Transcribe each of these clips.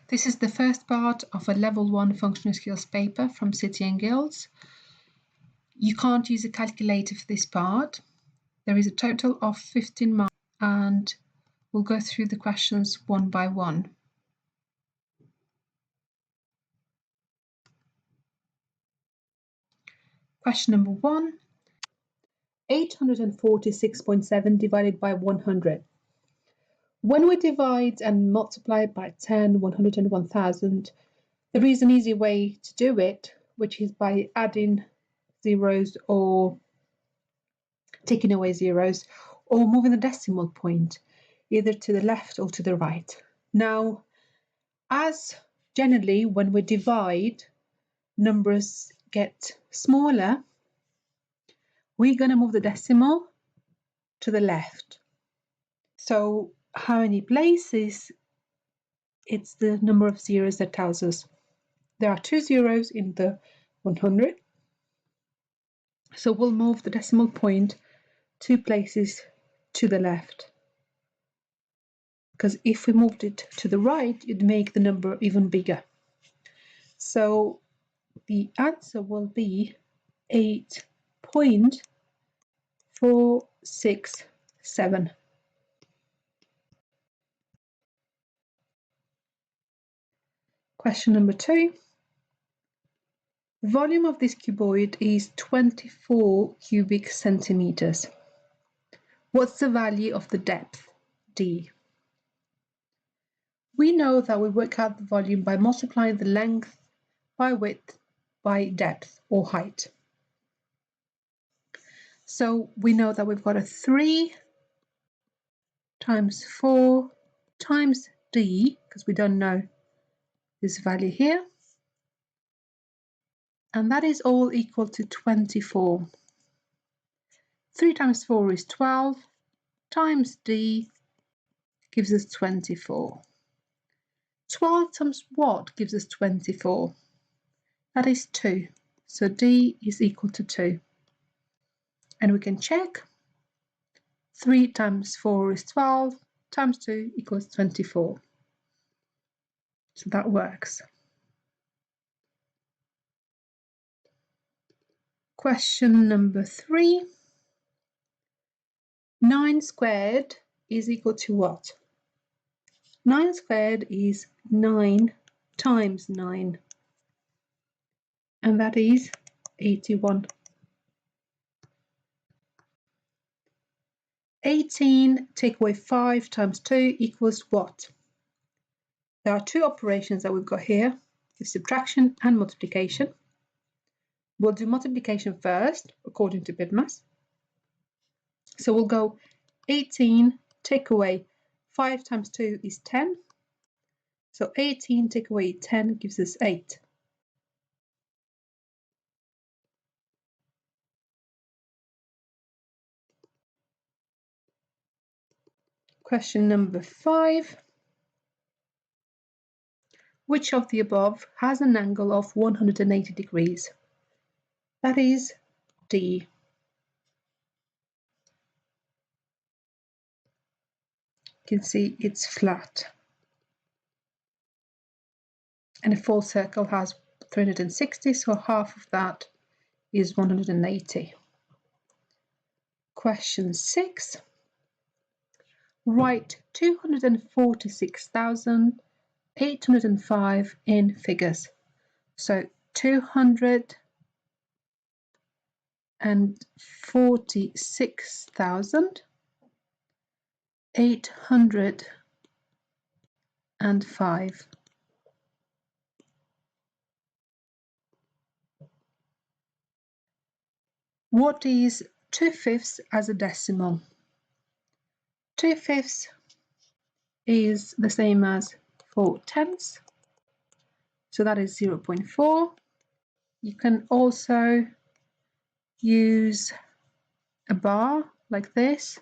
This is the first part of a Level 1 Functional Skills paper from City and Guilds. You can't use a calculator for this part. There is a total of 15 marks and we'll go through the questions one by one. Question number 1. 846.7 divided by 100. When we divide and multiply by 10, 100 and 1000, there is an easy way to do it, which is by adding zeros or taking away zeros or moving the decimal point either to the left or to the right. Now, as generally when we divide, numbers get smaller, we're going to move the decimal to the left. So how many places? It's the number of zeros that tells us. There are 2 zeros in the 100. So we'll move the decimal point 2 places to the left. Because if we moved it to the right, it'd make the number even bigger. So the answer will be 8.467. Question number 2. The volume of this cuboid is 24 cubic centimeters. What's the value of the depth, d? We know that we work out the volume by multiplying the length by width by depth or height. So we know that we've got a 3 times 4 times d, because we don't know this value here, and that is all equal to 24. 3 times 4 is 12, times d gives us 24. 12 times what gives us 24? That is 2. So d is equal to 2. And we can check. 3 times 4 is 12, times 2 equals 24. So that works. Question number 3. 9 squared is equal to what? 9 squared is 9 times 9. And that is 81. 18 take away 5 times 2 equals what? There are 2 operations that we've got here, subtraction and multiplication. We'll do multiplication first, according to BIDMAS. So we'll go 18 take away 5 times 2 is 10. So 18 take away 10 gives us 8. Question number 5. Which of the above has an angle of 180 degrees? That is D. You can see it's flat. And a full circle has 360, so half of that is 180. Question 6. Write 246,805 in figures. So 246,805. What is 2/5 as a decimal? 2/5 is the same as 4/10, so that is 0.4. You can also use a bar like this.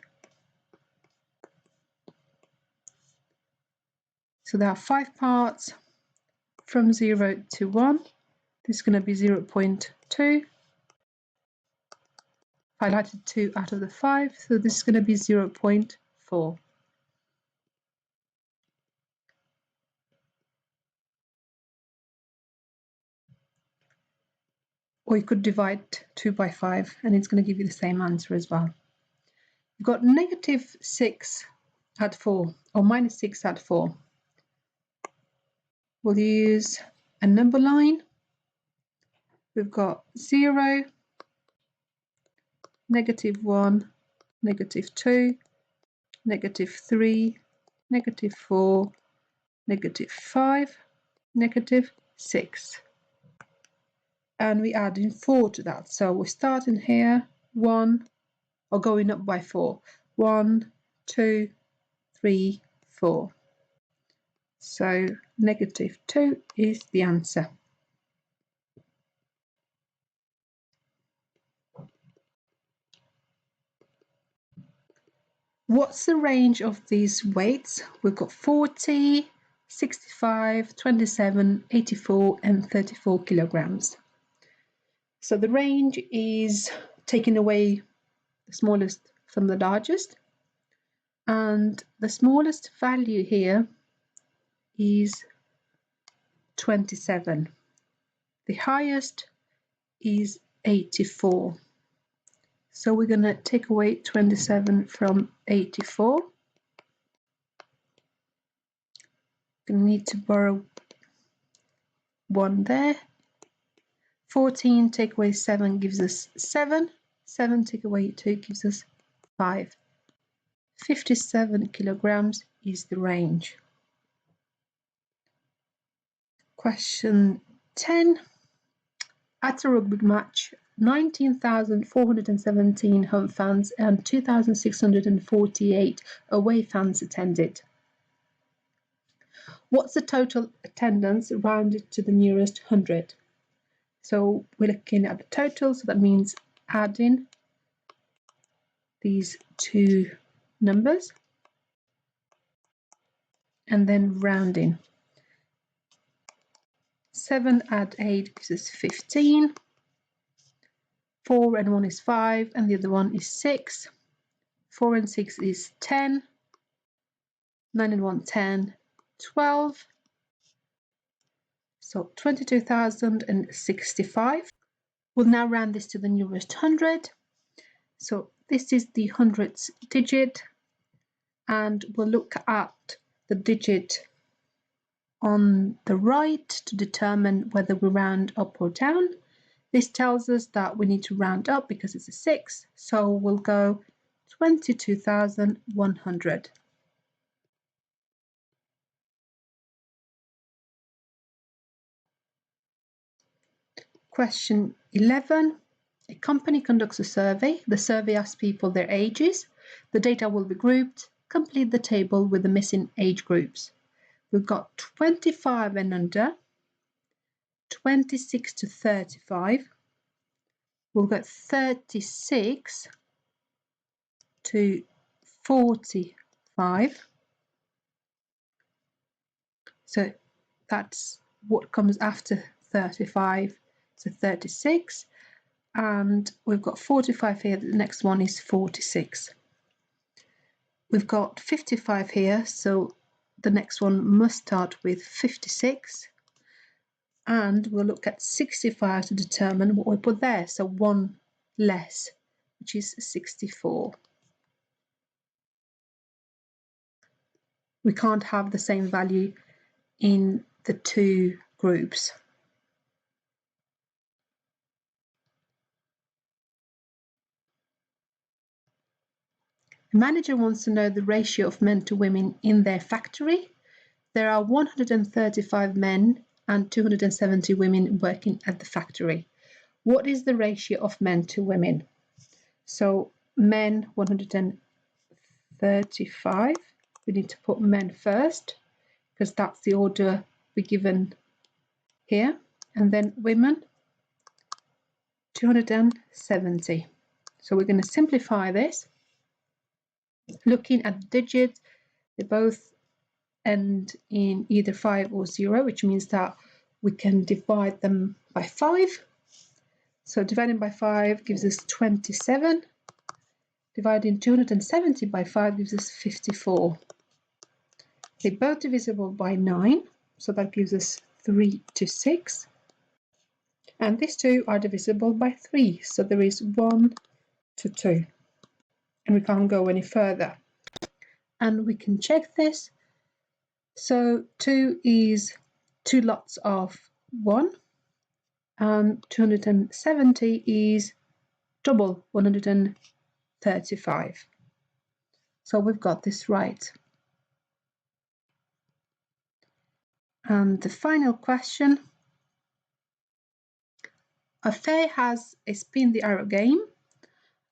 So there are 5 parts from 0 to 1. This is going to be 0.2. Highlighted 2 out of the 5, so this is going to be 0.4. or you could divide 2 by 5 and it's going to give you the same answer as well. You've got negative 6 add 4 or minus 6 add 4. We'll use a number line. We've got 0, negative 1, negative 2, negative 3, negative 4, negative 5, negative 6. And we add in 4 to that. So we're starting here, 1, or going up by 4. 1, 2, 3, 4. So negative 2 is the answer. What's the range of these weights? We've got 40, 65, 27, 84 and 34 kilograms. So the range is taking away the smallest from the largest, and the smallest value here is 27. The highest is 84. So we're going to take away 27 from 84. Going to need to borrow 1 there. 14 take away 7 gives us 7. 7 take away 2 gives us 5. 57 kilograms is the range. Question 10. At a rugby match, 19,417 home fans and 2,648 away fans attended. What's the total attendance rounded to the nearest 100? So we're looking at the total, so that means adding these two numbers and then rounding. 7 add 8 gives us 15. 4 and 1 is 5 and the other one is 6. 4 and 6 is 10. 9 and 1, 10. 12. So 22,065. We'll now round this to the nearest 100. So this is the hundredths digit, and we'll look at the digit on the right to determine whether we round up or down. This tells us that we need to round up because it's a 6, so we'll go 22,100. Question 11. A company conducts a survey. The survey asks people their ages. The data will be grouped. Complete the table with the missing age groups. We've got 25 and under, 26 to 35. We've got 36 to 45. So that's what comes after 35 to 36. And we've got 45 here. The next one is 46. We've got 55 here, so the next one must start with 56. And we'll look at 65 to determine what we put there. So 1 less, which is 64. We can't have the same value in the two groups. The manager wants to know the ratio of men to women in their factory. There are 135 men and 270 women working at the factory. What is the ratio of men to women? So men 135. We need to put men first because that's the order we're given here. And then women 270. So we're going to simplify this. Looking at the digits, they both end in either 5 or 0, which means that we can divide them by 5. So dividing by 5 gives us 27. Dividing 270 by 5 gives us 54. They're both divisible by 9, so that gives us 3 to 6. And these two are divisible by 3, so there is 1 to 2. And we can't go any further. And we can check this. So 2 is 2 lots of 1, and 270 is double 135. So we've got this right. And the final question. A fair has a spin the arrow game.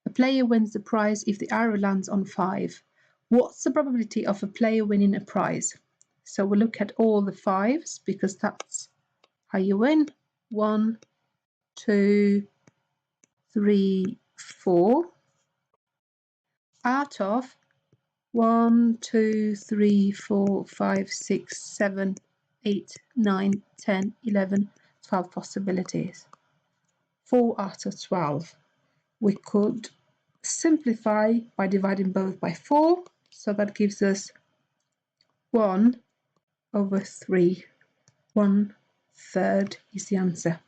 A player wins the prize if the arrow lands on 5. What's the probability of a player winning a prize? So we'll look at all the 5s because that's how you win. 1, 2, 3, 4. Out of 1, 2, 3, 4, 5, 6, 7, 8, 9, 10, 11, 12 possibilities. 4 out of 12. We could simplify by dividing both by 4, so that gives us 1 over 3. 1/3 is the answer.